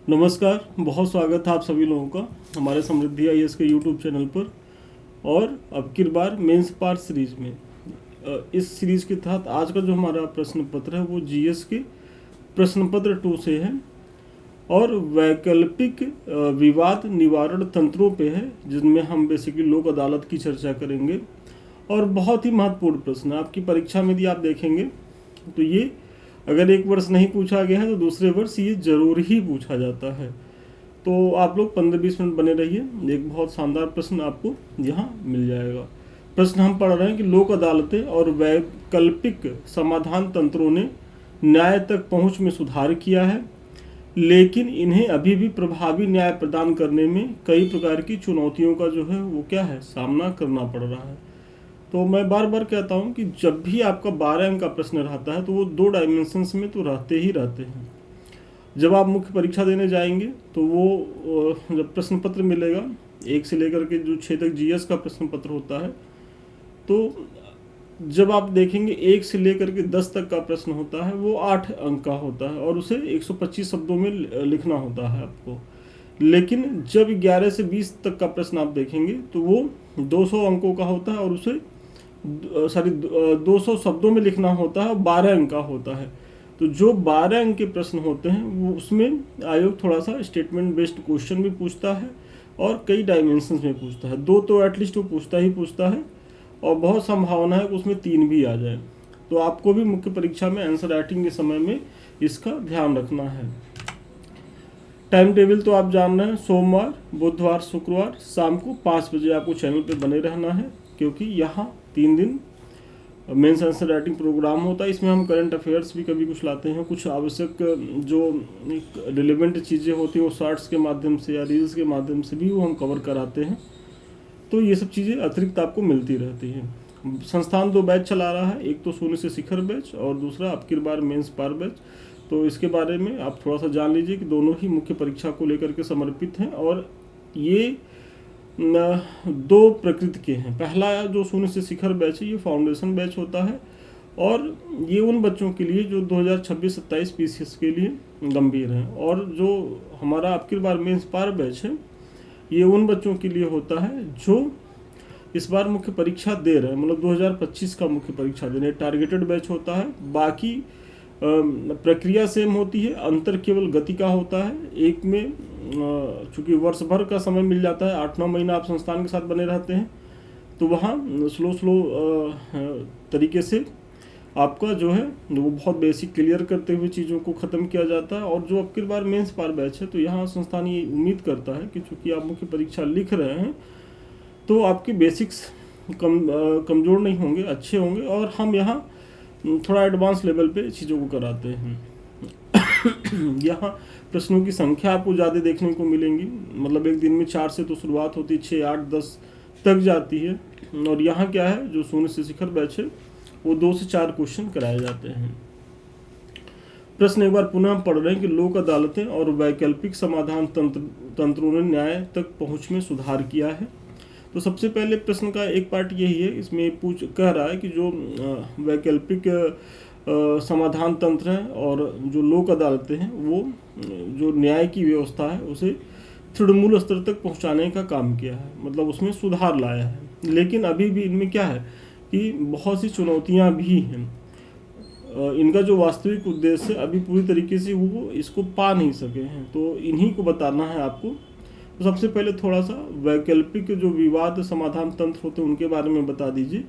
नमस्कार, बहुत स्वागत है आप सभी लोगों का हमारे समृद्धि आईएएस के यूट्यूब चैनल पर। और अब की बार मेंस पार्ट सीरीज में इस सीरीज के तहत आज का जो हमारा प्रश्न पत्र है वो जीएस के प्रश्न पत्र 2 से है और वैकल्पिक विवाद निवारण तंत्रों पे है, जिनमें हम बेसिकली लोक अदालत की चर्चा करेंगे। और बहुत ही महत्वपूर्ण प्रश्न है, आपकी परीक्षा में यदि आप देखेंगे तो ये अगर एक वर्ष नहीं पूछा गया है तो दूसरे वर्ष ये जरूर ही पूछा जाता है। तो आप लोग 15-20 मिनट बने रहिए, एक बहुत शानदार प्रश्न आपको यहाँ मिल जाएगा। प्रश्न हम पढ़ रहे हैं कि लोक अदालतें और वैकल्पिक समाधान तंत्रों ने न्याय तक पहुँच में सुधार किया है, लेकिन इन्हें अभी भी प्रभावी न्याय प्रदान करने में कई प्रकार की चुनौतियों का जो है वो क्या है, सामना करना पड़ रहा है। तो मैं बार बार कहता हूँ कि जब भी आपका 12 अंक का प्रश्न रहता है तो वो 2 डायमेंशंस में तो रहते ही रहते हैं। जब आप मुख्य परीक्षा देने जाएंगे तो वो जब प्रश्न पत्र मिलेगा 1 से लेकर के जो 6 तक जीएस का प्रश्न पत्र होता है, तो जब आप देखेंगे 1 से लेकर के 10 तक का प्रश्न होता है वो 8 अंक का होता है और उसे 125 शब्दों में लिखना होता है आपको। लेकिन जब 11 से 20 तक का प्रश्न आप देखेंगे तो वो 200 अंकों का होता है और उसे 200 शब्दों में लिखना होता है, 12 अंक का होता है। तो जो 12 अंक के प्रश्न होते हैं वो उसमें आयोग थोड़ा सा स्टेटमेंट बेस्ड क्वेश्चन भी पूछता है और कई डायमेंशंस में पूछता है। 2 तो एटलीस्ट वो पूछता है और बहुत संभावना है कि उसमें 3 भी आ जाए। तो आपको भी मुख्य परीक्षा में आंसर राइटिंग के समय में इसका ध्यान रखना है। टाइम टेबल तो आप जान रहे हैं, सोमवार, बुधवार, शुक्रवार शाम को 5 बजे आपको चैनल पे बने रहना है, क्योंकि यहाँ 3 दिन मेंस आंसर राइटिंग प्रोग्राम होता है। इसमें हम करंट अफेयर्स भी कभी कुछ लाते हैं, कुछ आवश्यक जो रिलेवेंट चीज़ें होती हैं वो शॉर्ट्स के माध्यम से या रील्स के माध्यम से भी वो हम कवर कराते हैं। तो ये सब चीज़ें अतिरिक्त आपको मिलती रहती हैं। संस्थान 2 बैच चला रहा है, एक तो शून्य से शिखर बैच और दूसरा अब की बार मेंस पार बैच। तो इसके बारे में आप थोड़ा सा जान लीजिए कि दोनों ही मुख्य परीक्षा को लेकर के समर्पित हैं और ये 2 प्रकृति के हैं। पहला जो शून्य से शिखर बैच है ये फाउंडेशन बैच होता है और ये उन बच्चों के लिए जो 2026-27 पीसीएस के लिए गंभीर हैं, और जो हमारा अब की बार मेंस पार बैच है ये उन बच्चों के लिए होता है जो इस बार मुख्य परीक्षा दे रहे हैं, मतलब 2025 का मुख्य परीक्षा दे रहे हैं। टारगेटेड बैच होता है, बाकी प्रक्रिया सेम होती है, अंतर केवल गति का होता है। एक में चूँकि वर्ष भर का समय मिल जाता है, 8-9 महीना आप संस्थान के साथ बने रहते हैं, तो वहाँ स्लो तरीके से आपका जो है वो बहुत बेसिक क्लियर करते हुए चीज़ों को ख़त्म किया जाता है। और जो अब की बार मेंस पार बैच है तो यहाँ संस्थान ये उम्मीद करता है कि चूँकि आप मुख्य परीक्षा लिख रहे हैं तो आपके बेसिक्स कमज़ोर नहीं होंगे, अच्छे होंगे, और हम यहाँ थोड़ा एडवांस लेवल पे चीज़ों को कराते हैं। यहाँ प्रश्नों की संख्या आपको ज़्यादा देखने को मिलेंगी, मतलब एक दिन में 4 से तो शुरुआत होती है, 6, 8, 10 तक जाती है। और यहाँ क्या है, जो शून्य से शिखर बैच है वो 2 से 4 क्वेश्चन कराए जाते हैं। प्रश्न एक बार पुनः पढ़ रहे हैं कि लोक अदालतें और वैकल्पिक समाधान तंत्रों ने न्याय तक पहुँच में सुधार किया है। तो सबसे पहले प्रश्न का एक पार्ट यही है, इसमें कह रहा है कि जो वैकल्पिक समाधान तंत्र हैं और जो लोक अदालतें हैं वो जो न्याय की व्यवस्था है उसे तृणमूल स्तर तक पहुंचाने का काम किया है, मतलब उसमें सुधार लाया है। लेकिन अभी भी इनमें क्या है कि बहुत सी चुनौतियां भी हैं। इनका जो वास्तविक उद्देश्य अभी पूरी तरीके से वो इसको पा नहीं सके हैं, तो इन्हीं को बताना है आपको। तो सबसे पहले थोड़ा सा वैकल्पिक जो विवाद समाधान तंत्र होते हैं उनके बारे में बता दीजिए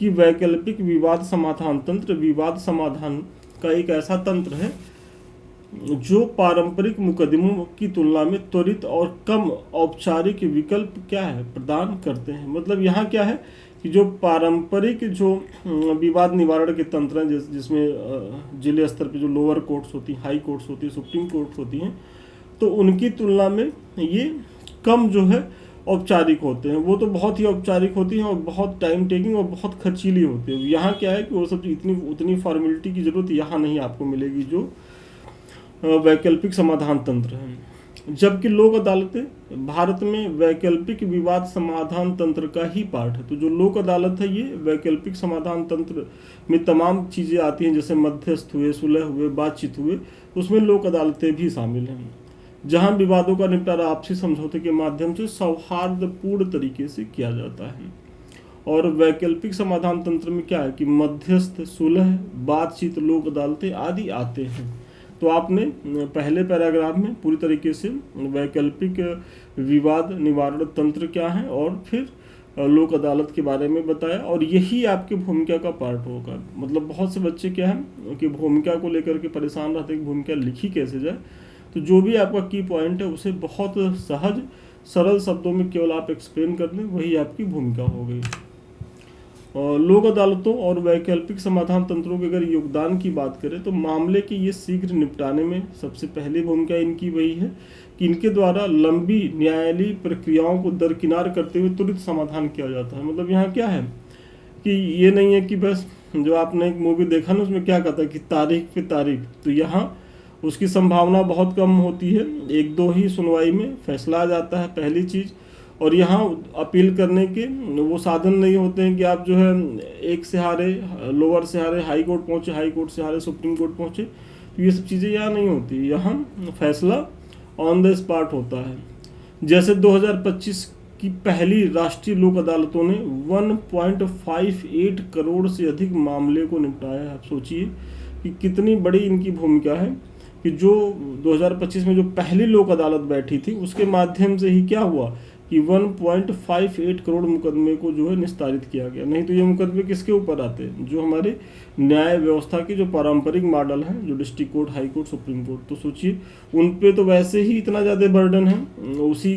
कि वैकल्पिक विवाद समाधान तंत्र विवाद समाधान का एक ऐसा तंत्र है जो पारंपरिक मुकदमों की तुलना में त्वरित और कम औपचारिक विकल्प क्या है प्रदान करते हैं। मतलब यहाँ क्या है कि जो पारंपरिक जो विवाद निवारण के तंत्र हैं, जिसमें जिले स्तर पे जो लोअर कोर्ट्स होती हैं, हाई कोर्ट्स होती है, सुप्रीम कोर्ट होती हैं, तो उनकी तुलना में ये कम जो है औपचारिक होते हैं। वो तो बहुत ही औपचारिक होती हैं और बहुत टाइम टेकिंग और बहुत खर्चीली होती है। यहाँ क्या है कि वो सब उतनी फॉर्मेलिटी की ज़रूरत यहाँ नहीं आपको मिलेगी जो वैकल्पिक समाधान तंत्र हैं। जबकि लोक अदालतें भारत में वैकल्पिक विवाद समाधान तंत्र का ही पार्ट है। तो जो लोक अदालत है ये वैकल्पिक समाधान तंत्र में तमाम चीज़ें आती हैं, जैसे मध्यस्थ हुए, सुलह हुए, बातचीत हुए, उसमें लोक अदालतें भी शामिल हैं। जहां विवादों का निपटारा आपसी समझौते के माध्यम से सौहार्दपूर्ण तरीके से किया जाता है। और वैकल्पिक समाधान तंत्र में क्या है कि मध्यस्थ, सुलह, बातचीत, लोक अदालतें आदि आते हैं। तो आपने पहले पैराग्राफ में पूरी तरीके से वैकल्पिक विवाद निवारण तंत्र क्या है और फिर लोक अदालत के बारे में बताया, और यही आपके भूमिका का पार्ट होगा। मतलब बहुत से बच्चे क्या है कि भूमिका को लेकर के परेशान रहते हैं कि भूमिका लिखी कैसे जाए। तो जो भी आपका की पॉइंट है उसे बहुत सहज सरल शब्दों में केवल आप एक्सप्लेन कर दें, वही आपकी भूमिका हो गई। लोक अदालतों और वैकल्पिक समाधान तंत्रों के अगर योगदान की बात करें तो मामले के ये शीघ्र निपटाने में सबसे पहली भूमिका इनकी वही है कि इनके द्वारा लंबी न्यायालयीय प्रक्रियाओं को दरकिनार करते हुए त्वरित समाधान किया जाता है। मतलब यहाँ क्या है कि ये नहीं है कि बस जो आपने एक मूवी देखा ना उसमें क्या कहता है कि तारीख पे तारीख, तो यहाँ उसकी संभावना बहुत कम होती है, एक दो ही सुनवाई में फैसला आ जाता है पहली चीज़। और यहाँ अपील करने के वो साधन नहीं होते हैं कि आप जो है एक से हारे, लोअर से हारे हाई कोर्ट पहुँचे, हाई कोर्ट से हारे सुप्रीम कोर्ट पहुँचे, तो ये सब चीज़ें यहाँ नहीं होती। यहाँ फैसला ऑन द स्पॉट होता है। जैसे 2025 की पहली राष्ट्रीय लोक अदालतों ने 1.58 करोड़ से अधिक मामले को निपटाया है। आप सोचिए कि कितनी बड़ी इनकी भूमिका है कि जो 2025 में जो पहली लोक अदालत बैठी थी उसके माध्यम से ही क्या हुआ कि 1.58 करोड़ मुकदमे को जो है निस्तारित किया गया। नहीं तो ये मुकदमे किसके ऊपर आते हैं, जो हमारे न्याय व्यवस्था के जो पारंपरिक मॉडल हैं, जो district court, high court, supreme court. तो सोचिए उन पे तो वैसे ही इतना ज़्यादा बर्डन है, उसी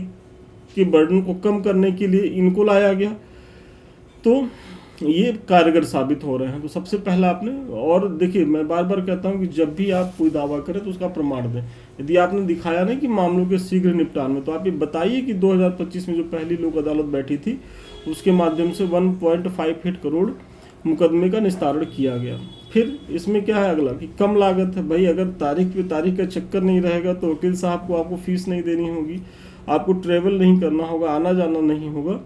के बर्डन को कम करने के लिए इनको लाया गया, तो ये कारगर साबित हो रहे हैं। तो सबसे पहला आपने, और देखिए मैं बार बार कहता हूँ कि जब भी आप कोई दावा करें तो उसका प्रमाण दें। यदि आपने दिखाया नहीं कि मामलों के शीघ्र निपटान में, तो आप ये बताइए कि 2025 में जो पहली लोक अदालत बैठी थी उसके माध्यम से 1.58 करोड़ मुकदमे का निस्तारण किया गया। फिर इसमें क्या है अगला कि कम लागत है। भाई अगर तारीख पे तारीख का चक्कर नहीं रहेगा तो वकील साहब को आपको फीस नहीं देनी होगी, आपको ट्रेवल नहीं करना होगा, आना जाना नहीं होगा,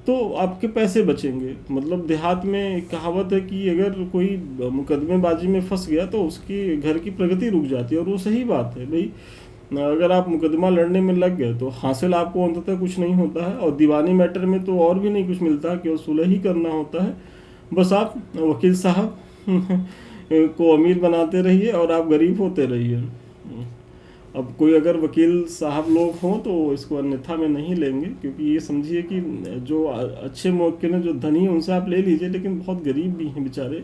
तो आपके पैसे बचेंगे। मतलब देहात में कहावत है कि अगर कोई मुकदमेबाजी में फंस गया तो उसकी घर की प्रगति रुक जाती है, और वो सही बात है। भाई अगर आप मुकदमा लड़ने में लग गए तो हासिल आपको अंततः कुछ नहीं होता है, और दीवानी मैटर में तो और भी नहीं कुछ मिलता, केवल सुलह ही करना होता है। बस आप वकील साहब को अमीर बनाते रहिए और आप गरीब होते रहिए। अब कोई अगर वकील साहब लोग हों तो इसको अन्यथा में नहीं लेंगे, क्योंकि ये समझिए कि जो अच्छे मुवक्किल हैं, जो धनी हैं, उनसे आप ले लीजिए, लेकिन बहुत गरीब भी हैं बेचारे,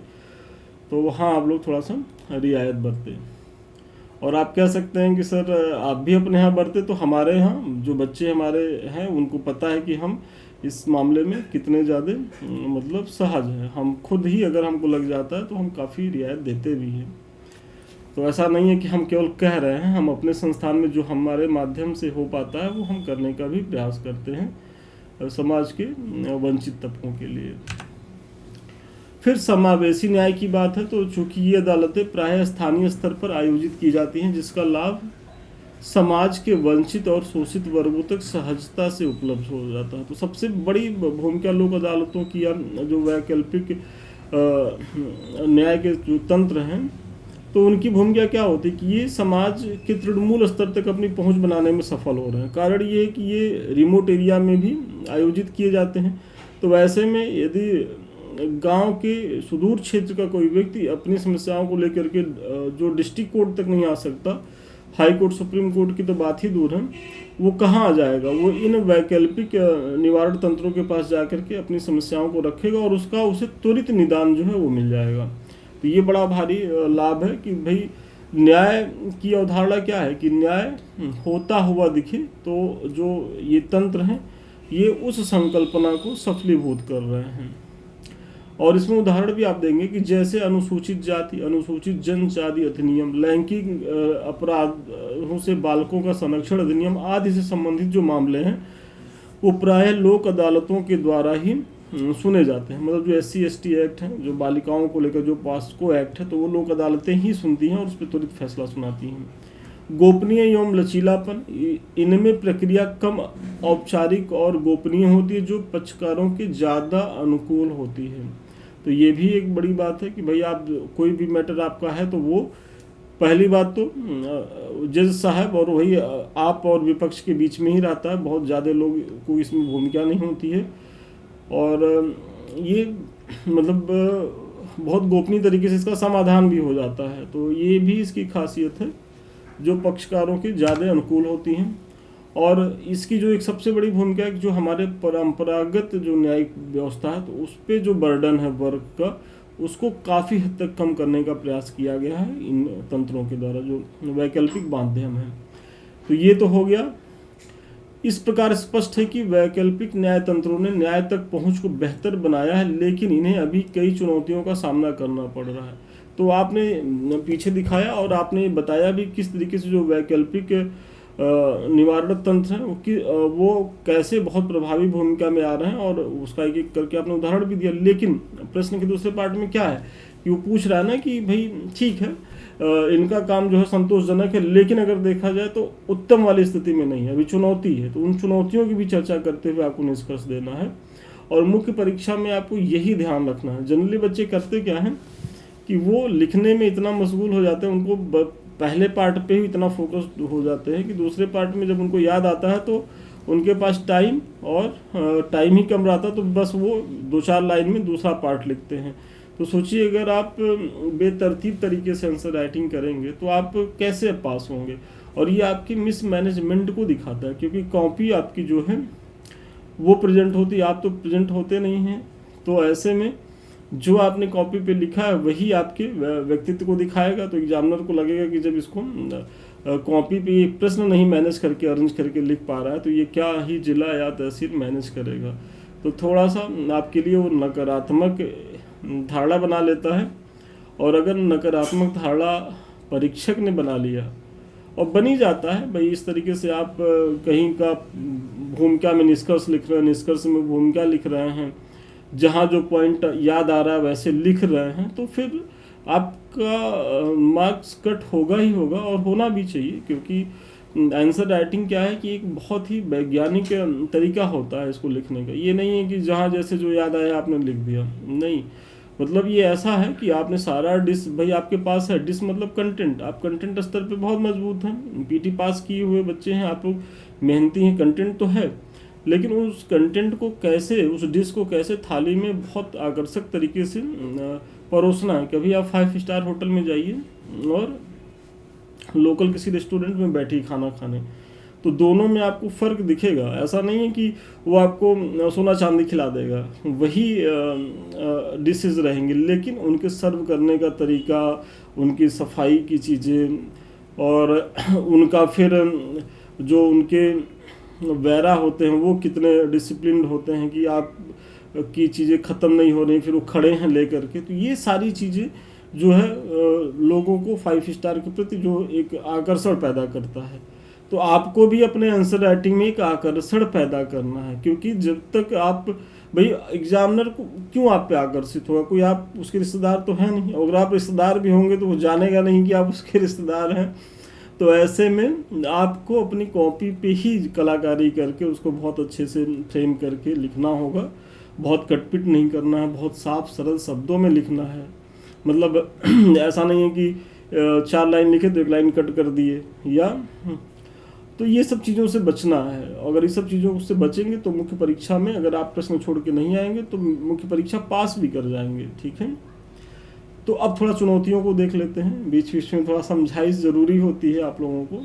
तो वहाँ आप लोग थोड़ा सा रियायत बरतें। और आप कह सकते हैं कि सर आप भी अपने यहाँ बरते, तो हमारे यहाँ जो बच्चे हमारे हैं उनको पता है कि हम इस मामले में कितने ज़्यादा मतलब सहज हैं। हम खुद ही अगर हमको लग जाता है तो हम काफ़ी रियायत देते भी हैं। तो ऐसा नहीं है कि हम केवल कह रहे हैं, हम अपने संस्थान में जो हमारे माध्यम से हो पाता है वो हम करने का भी प्रयास करते हैं समाज के वंचित तबकों के लिए। फिर समावेशी न्याय की बात है, तो चूंकि ये अदालतें प्रायः स्थानीय स्तर पर आयोजित की जाती हैं, जिसका लाभ समाज के वंचित और शोषित वर्गों तक सहजता से उपलब्ध हो जाता है। तो सबसे बड़ी भूमिका लोक अदालतों की, जो वैकल्पिक न्याय के जो तंत्र हैं, तो उनकी भूमिका क्या होती है कि ये समाज के तृणमूल स्तर तक अपनी पहुंच बनाने में सफल हो रहे हैं। कारण ये है कि ये रिमोट एरिया में भी आयोजित किए जाते हैं। तो वैसे में यदि गांव के सुदूर क्षेत्र का कोई व्यक्ति अपनी समस्याओं को लेकर के जो डिस्ट्रिक्ट कोर्ट तक नहीं आ सकता, हाई कोर्ट, सुप्रीम कोर्ट की तो बात ही दूर है, वो कहाँ आ जाएगा? वो इन वैकल्पिक निवारण तंत्रों के पास जाकर के अपनी समस्याओं को रखेगा और उसका उसे त्वरित निदान जो है वो मिल जाएगा। तो ये बड़ा भारी लाभ है कि भाई न्याय की अवधारणा क्या है कि न्याय होता हुआ दिखे। तो जो ये तंत्र हैं ये उस संकल्पना को सफलीभूत कर रहे हैं। और इसमें उदाहरण भी आप देंगे कि जैसे अनुसूचित जाति, अनुसूचित जनजाति अधिनियम, लैंगिक अपराधों से बालकों का संरक्षण अधिनियम आदि से संबंधित जो मामले हैं वो प्रायः लोक अदालतों के द्वारा ही सुने जाते हैं। मतलब जो SC/ST एक्ट है, जो बालिकाओं को लेकर जो पॉस्को एक्ट है, तो वो लोक अदालतें ही सुनती हैं और उस पर त्वरित फैसला सुनाती हैं। गोपनीय एवं लचीलापन, इनमें प्रक्रिया कम औपचारिक और गोपनीय होती है, जो पक्षकारों के ज़्यादा अनुकूल होती है। तो ये भी एक बड़ी बात है कि भाई आप कोई भी मैटर आपका है तो वो पहली बात तो जज साहब और वही आप और विपक्ष के बीच में ही रहता है, बहुत ज़्यादा लोग को इसमें भूमिका नहीं होती है। और ये मतलब बहुत गोपनीय तरीके से इसका समाधान भी हो जाता है, तो ये भी इसकी खासियत है जो पक्षकारों के ज़्यादा अनुकूल होती हैं। और इसकी जो एक सबसे बड़ी भूमिका है, जो हमारे परंपरागत जो न्यायिक व्यवस्था है, तो उस पर जो बर्डन है वर्क का, उसको काफ़ी हद तक कम करने का प्रयास किया गया है इन तंत्रों के द्वारा, जो वैकल्पिक माध्यम है। तो ये तो हो गया। इस प्रकार स्पष्ट है कि वैकल्पिक न्याय तंत्रों ने न्याय तक पहुंच को बेहतर बनाया है, लेकिन इन्हें अभी कई चुनौतियों का सामना करना पड़ रहा है। तो आपने पीछे दिखाया और आपने बताया भी किस तरीके से जो वैकल्पिक निवारण तंत्र है वो कैसे बहुत प्रभावी भूमिका में आ रहे हैं, और उसका एक एक करके आपने उदाहरण भी दिया। लेकिन प्रश्न के दूसरे पार्ट में क्या है कि वो पूछ रहा है ना कि भाई ठीक है, इनका काम जो है संतोषजनक है, लेकिन अगर देखा जाए तो उत्तम वाली स्थिति में नहीं है, अभी चुनौती है। तो उन चुनौतियों की भी चर्चा करते हुए आपको निष्कर्ष देना है। और मुख्य परीक्षा में आपको यही ध्यान रखना है। जनरली बच्चे करते क्या है कि वो लिखने में इतना मशगूल हो जाते हैं, उनको पहले पार्ट पे ही इतना फोकस हो जाते हैं कि दूसरे पार्ट में जब उनको याद आता है तो उनके पास टाइम ही कम रहता, तो बस वो 2-4 लाइन में दूसरा पार्ट लिखते हैं। तो सोचिए अगर आप बेतरतीब तरीके से आंसर राइटिंग करेंगे तो आप कैसे पास होंगे। और ये आपकी मिसमैनेजमेंट को दिखाता है, क्योंकि कॉपी आपकी जो है वो प्रेजेंट होती है, आप तो प्रेजेंट होते नहीं हैं। तो ऐसे में जो आपने कॉपी पे लिखा है वही आपके व्यक्तित्व को दिखाएगा। तो एग्जामिनर को लगेगा कि जब इसको कॉपी पे एक प्रश्न नहीं मैनेज करके अरेंज करके लिख पा रहा है, तो ये क्या ही जिला या तहसील मैनेज करेगा। तो थोड़ा सा आपके लिए वो नकारात्मक धारणा बना लेता है। और अगर नकारात्मक धारणा परीक्षक ने बना लिया, और बनी जाता है भाई, इस तरीके से आप कहीं का भूमिका में निष्कर्ष लिख रहे हैं, निष्कर्ष में भूमिका लिख रहे हैं, जहाँ जो पॉइंट याद आ रहा है वैसे लिख रहे हैं, तो फिर आपका मार्क्स कट होगा ही होगा, और होना भी चाहिए। क्योंकि आंसर राइटिंग क्या है कि एक बहुत ही वैज्ञानिक तरीका होता है इसको लिखने का। ये नहीं है कि जहाँ जैसे जो याद आया आपने लिख दिया, नहीं। मतलब ये ऐसा है कि आपने सारा डिस, भाई आपके पास है डिस मतलब कंटेंट, आप कंटेंट स्तर पे बहुत मजबूत हैं, पीटी पास किए हुए बच्चे हैं, आप लोग मेहनती हैं, कंटेंट तो है, लेकिन उस कंटेंट को कैसे, उस डिश को कैसे थाली में बहुत आकर्षक तरीके से परोसना है। कभी आप 5 स्टार होटल में जाइए और लोकल किसी रेस्टोरेंट में बैठिए खाना खाने, तो दोनों में आपको फ़र्क दिखेगा। ऐसा नहीं है कि वो आपको सोना चांदी खिला देगा, वही डिशेज रहेंगी, लेकिन उनके सर्व करने का तरीका, उनकी सफाई की चीज़ें, और उनका फिर जो उनके वैरा होते हैं वो कितने डिसिप्लिन होते हैं कि आप की चीज़ें ख़त्म नहीं हो रही, फिर वो खड़े हैं लेकर के। तो ये सारी चीज़ें जो है लोगों को 5 स्टार के प्रति जो एक आकर्षण पैदा करता है। तो आपको भी अपने आंसर राइटिंग में एक आकर्षण पैदा करना है, क्योंकि जब तक आप, भाई एग्जामिनर को क्यों आप पे आकर्षित होगा, कोई आप उसके रिश्तेदार तो है नहीं। अगर आप रिश्तेदार भी होंगे तो वो जानेगा नहीं कि आप उसके रिश्तेदार हैं। तो ऐसे में आपको अपनी कॉपी पे ही कलाकारी करके उसको बहुत अच्छे से फ्रेम करके लिखना होगा। बहुत कटपिट नहीं करना है, बहुत साफ सरल शब्दों में लिखना है। मतलब ऐसा नहीं है कि 4 लाइन लिखे तो 1 लाइन कट कर दिए, या तो ये सब चीज़ों से बचना है। अगर ये सब चीज़ों से बचेंगे तो मुख्य परीक्षा में अगर आप प्रश्न छोड़ के नहीं आएंगे तो मुख्य परीक्षा पास भी कर जाएंगे। ठीक है, तो अब थोड़ा चुनौतियों को देख लेते हैं। बीच बीच में थोड़ा समझाइश ज़रूरी होती है आप लोगों को,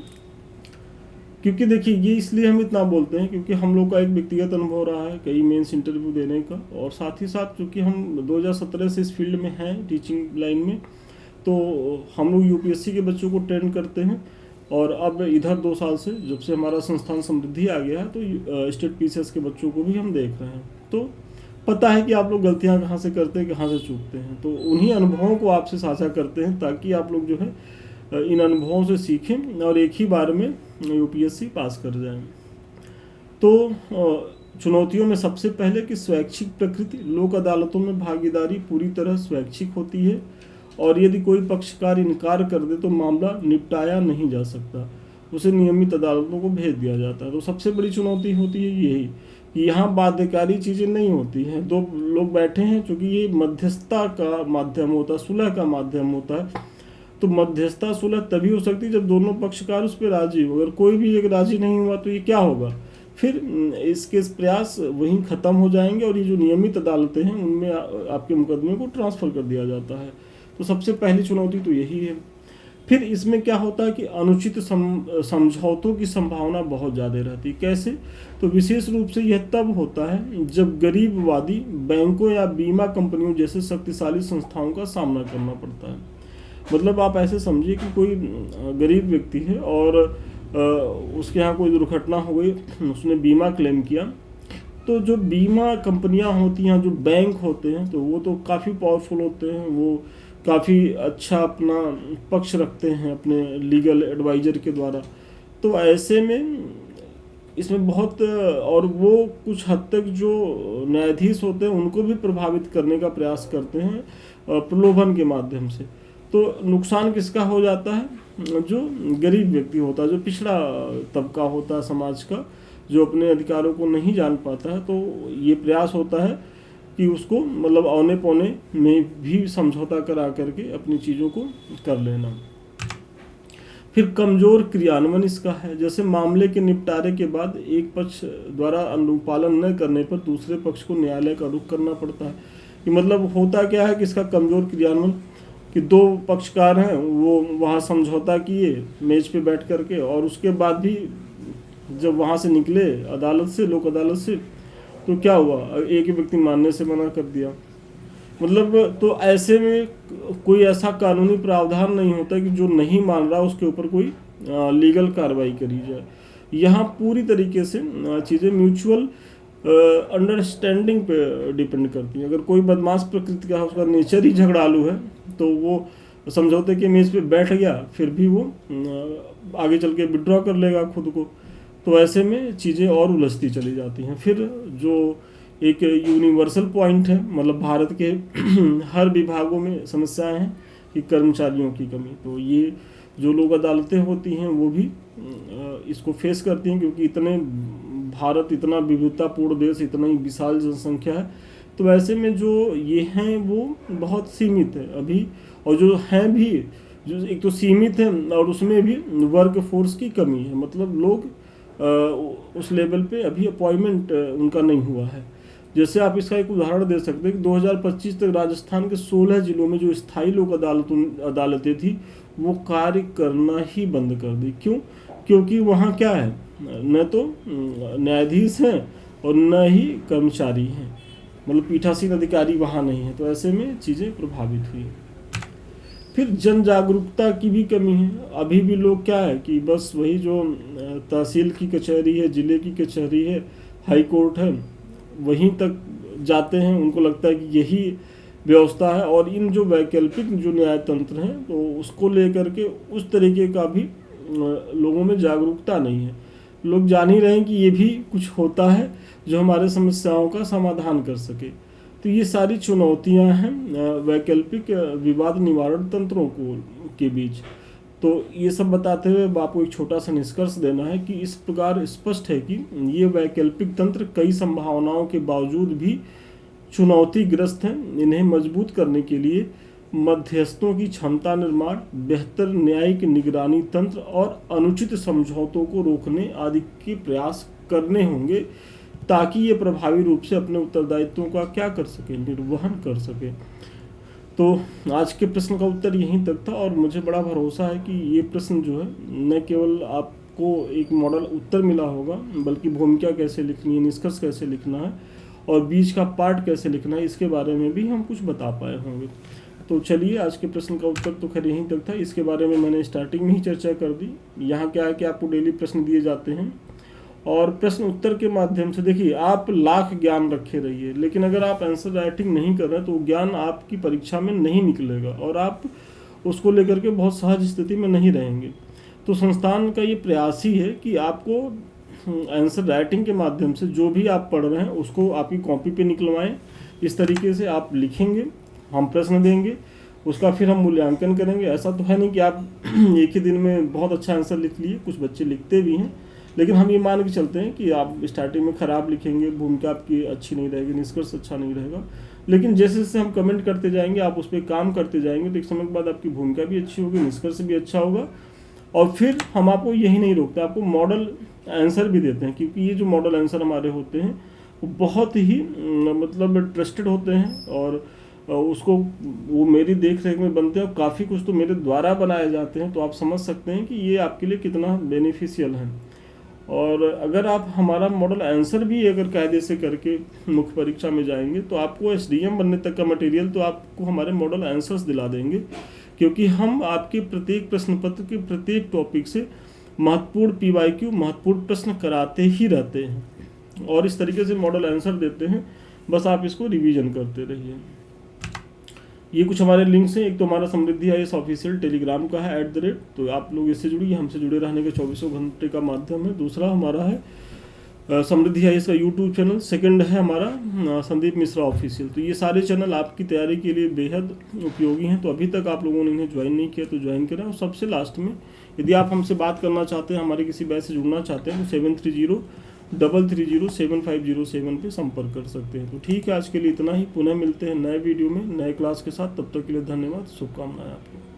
क्योंकि देखिए ये इसलिए हम इतना बोलते हैं क्योंकि हम लोग का एक व्यक्तिगत अनुभव रहा है कई मेंस इंटरव्यू देने का, और साथ ही साथ चूँकि हम 2017 से इस फील्ड में हैं, टीचिंग लाइन में, तो हम लोग यूपीएससी के बच्चों को ट्रेन करते हैं। और अब इधर 2 साल से जब से हमारा संस्थान समृद्धि आ गया है, तो स्टेट पीसीएस के बच्चों को भी हम देख रहे हैं। तो पता है कि आप लोग गलतियां कहाँ से करते हैं, कहाँ से चूकते हैं। तो उन्हीं अनुभवों को आपसे साझा करते हैं ताकि आप लोग जो है इन अनुभवों से सीखें और एक ही बार में यूपीएससी पास कर जाएं। तो चुनौतियों में सबसे पहले कि स्वैच्छिक प्रकृति, लोक अदालतों में भागीदारी पूरी तरह स्वैच्छिक होती है, और यदि कोई पक्षकार इनकार कर दे तो मामला निपटाया नहीं जा सकता, उसे नियमित अदालतों को भेज दिया जाता है। तो सबसे बड़ी चुनौती होती है यही कि यहाँ बाध्यकारी चीज़ें नहीं होती हैं। 2 लोग बैठे हैं, चूँकि ये मध्यस्थता का माध्यम होता है, सुलह का माध्यम होता है, तो मध्यस्थता सुलह तभी हो सकती है जब दोनों पक्षकार उस पर राजी हो। अगर कोई भी एक राजी नहीं हुआ तो ये क्या होगा, फिर इसके प्रयास वहीं ख़त्म हो जाएंगे और ये जो नियमित अदालतें हैं उनमें आपके मुकदमे को ट्रांसफ़र कर दिया जाता है। तो सबसे पहली चुनौती तो यही है। फिर इसमें क्या होता है कि अनुचित समझौतों की संभावना बहुत ज़्यादा रहती है। कैसे, तो विशेष रूप से यह तब होता है जब गरीबवादी बैंकों या बीमा कंपनियों जैसे शक्तिशाली संस्थाओं का सामना करना पड़ता है। मतलब आप ऐसे समझिए कि कोई गरीब व्यक्ति है और उसके यहाँ कोई दुर्घटना हो गई, उसने बीमा क्लेम किया, तो जो बीमा कंपनियां होती हैं, जो बैंक होते हैं, तो वो तो काफ़ी पावरफुल होते हैं, वो काफ़ी अच्छा अपना पक्ष रखते हैं अपने लीगल एडवाइज़र के द्वारा। तो ऐसे में इसमें बहुत, और वो कुछ हद तक जो न्यायाधीश होते हैं उनको भी प्रभावित करने का प्रयास करते हैं प्रलोभन के माध्यम से। तो नुकसान किसका हो जाता है, जो गरीब व्यक्ति होता है, जो पिछड़ा तबका होता है समाज का, जो अपने अधिकारों को नहीं जान पाता है। तो ये प्रयास होता है कि उसको मतलब औने पौने में भी समझौता करा करके अपनी चीज़ों को कर लेना। फिर कमज़ोर क्रियान्वयन इसका है, जैसे मामले के निपटारे के बाद एक पक्ष द्वारा अनुपालन न करने पर दूसरे पक्ष को न्यायालय का रुख करना पड़ता है। कि मतलब होता क्या है कि इसका कमज़ोर क्रियान्वयन, कि दो पक्षकार हैं, वो वहाँ समझौता किए मेज पे बैठ करके, और उसके बाद भी जब वहाँ से निकले अदालत से, लोक अदालत से, तो क्या हुआ, एक ही व्यक्ति मानने से मना कर दिया। मतलब तो ऐसे में कोई ऐसा कानूनी प्रावधान नहीं होता कि जो नहीं मान रहा उसके ऊपर कोई लीगल कार्रवाई करी जाए। यहाँ पूरी तरीके से चीज़ें म्यूचुअल अंडरस्टैंडिंग पे डिपेंड करती हैं। अगर कोई बदमाश प्रकृति का, उसका नेचर ही झगड़ालू है, तो वो समझौते के मेज़ पे बैठ गया, फिर भी वो आगे चल के विड्रॉ कर लेगा खुद को। तो ऐसे में चीज़ें और उलझती चली जाती हैं। फिर जो एक यूनिवर्सल पॉइंट है, मतलब भारत के हर विभागों में समस्याएं हैं कि कर्मचारियों की कमी। तो ये जो लोक अदालतें होती हैं वो भी इसको फेस करती हैं, क्योंकि भारत इतना विविधतापूर्ण देश, इतना ही विशाल जनसंख्या है। तो ऐसे में जो ये हैं वो बहुत सीमित है अभी, और जो हैं भी, जो एक तो सीमित है और उसमें भी वर्क फोर्स की कमी है। मतलब लोग उस लेवल पे अभी अपॉइंटमेंट उनका नहीं हुआ है। जैसे आप इसका एक उदाहरण दे सकते हैं कि 2025 तक राजस्थान के 16 जिलों में जो स्थायी लोक अदालतें थी वो कार्य करना ही बंद कर दी। क्यों? क्योंकि वहाँ क्या है, न तो न्यायाधीश हैं और न ही कर्मचारी हैं, मतलब पीठासीन अधिकारी वहाँ नहीं है। तो ऐसे में चीज़ें प्रभावित हुई। फिर जन जागरूकता की भी कमी है। अभी भी लोग क्या है कि बस वही जो तहसील की कचहरी है, ज़िले की कचहरी है, हाई कोर्ट है, वहीं तक जाते हैं। उनको लगता है कि यही व्यवस्था है, और इन जो वैकल्पिक जो न्याय तंत्र हैं तो उसको लेकर के उस तरीके का भी लोगों में जागरूकता नहीं है। लोग जान ही रहे हैं कि ये भी कुछ होता है जो हमारे समस्याओं का समाधान कर सके। तो ये सारी चुनौतियां हैं वैकल्पिक विवाद निवारण तंत्रों के बीच। तो ये सब बताते हुए आपको एक छोटा सा निष्कर्ष देना है कि इस प्रकार स्पष्ट है कि ये वैकल्पिक तंत्र कई संभावनाओं के बावजूद भी चुनौतीग्रस्त हैं। इन्हें मजबूत करने के लिए मध्यस्थों की क्षमता निर्माण, बेहतर न्यायिक निगरानी तंत्र और अनुचित समझौतों को रोकने आदि के प्रयास करने होंगे, ताकि ये प्रभावी रूप से अपने उत्तरदायित्वों का क्या कर सके, निर्वहन कर सके। तो आज के प्रश्न का उत्तर यहीं तक था, और मुझे बड़ा भरोसा है कि ये प्रश्न जो है न केवल आपको एक मॉडल उत्तर मिला होगा, बल्कि भूमिका कैसे लिखनी है, निष्कर्ष कैसे लिखना है और बीच का पार्ट कैसे लिखना है, इसके बारे में भी हम कुछ बता पाए होंगे। तो चलिए, आज के प्रश्न का उत्तर तो खैर यहीं तक था। इसके बारे में मैंने स्टार्टिंग में ही चर्चा कर दी। यहाँ क्या है कि आपको डेली प्रश्न दिए जाते हैं, और प्रश्न उत्तर के माध्यम से देखिए आप लाख ज्ञान रखे रहिए, लेकिन अगर आप आंसर राइटिंग नहीं कर रहे तो ज्ञान आपकी परीक्षा में नहीं निकलेगा और आप उसको लेकर के बहुत सहज स्थिति में नहीं रहेंगे। तो संस्थान का ये प्रयास ही है कि आपको आंसर राइटिंग के माध्यम से जो भी आप पढ़ रहे हैं उसको आपकी कॉपी पे निकलवाएं। इस तरीके से आप लिखेंगे, हम प्रश्न देंगे, उसका फिर हम मूल्यांकन करेंगे। ऐसा तो है नहीं कि आप एक ही दिन में बहुत अच्छा आंसर लिख लिए, कुछ बच्चे लिखते भी हैं, लेकिन हम ये मान के चलते हैं कि आप स्टार्टिंग में ख़राब लिखेंगे, भूमिका आपकी अच्छी नहीं रहेगी, निष्कर्ष अच्छा नहीं रहेगा। लेकिन जैसे जैसे हम कमेंट करते जाएंगे, आप उस पर काम करते जाएंगे, तो एक समय के बाद आपकी भूमिका भी अच्छी होगी, निष्कर्ष भी अच्छा होगा। और फिर हम आपको यही नहीं रोकते, आपको मॉडल आंसर भी देते हैं, क्योंकि ये जो मॉडल आंसर हमारे होते हैं वो बहुत ही मतलब ट्रस्टेड होते हैं, और उसको वो मेरी देख रेख में बनते हैं, और काफ़ी कुछ तो मेरे द्वारा बनाए जाते हैं। तो आप समझ सकते हैं कि ये आपके लिए कितना बेनिफिशियल है। और अगर आप हमारा मॉडल आंसर भी अगर कायदे से करके मुख्य परीक्षा में जाएंगे, तो आपको एसडीएम बनने तक का मटेरियल तो आपको हमारे मॉडल आंसर्स दिला देंगे, क्योंकि हम आपके प्रत्येक प्रश्न पत्र के प्रत्येक टॉपिक से महत्वपूर्ण पीवाईक्यू, महत्वपूर्ण प्रश्न कराते ही रहते हैं, और इस तरीके से मॉडल आंसर देते हैं। बस आप इसको रिवीजन करते रहिए। ये कुछ हमारे लिंक्स हैं। एक तो हमारा समृद्धि आईएएस ऑफिशियल टेलीग्राम का है @ तो आप लोग इससे जुड़िए, हमसे जुड़े रहने के 24 घंटे का माध्यम है। दूसरा हमारा है समृद्धि आईएएस का यूट्यूब चैनल। सेकंड है हमारा संदीप मिश्रा ऑफिशियल। तो ये सारे चैनल आपकी तैयारी के लिए बेहद उपयोगी हैं। तो अभी तक आप लोगों ने इन्हें ज्वाइन नहीं किया तो ज्वाइन करें। और सबसे लास्ट में, यदि आप हमसे बात करना चाहते हैं, हमारे किसी बैच से जुड़ना चाहते हैं, तो 7303075007 पे संपर्क कर सकते हैं। तो ठीक है, आज के लिए इतना ही। पुनः मिलते हैं नए वीडियो में नए क्लास के साथ। तब तक के लिए धन्यवाद, शुभकामनाएं आपको।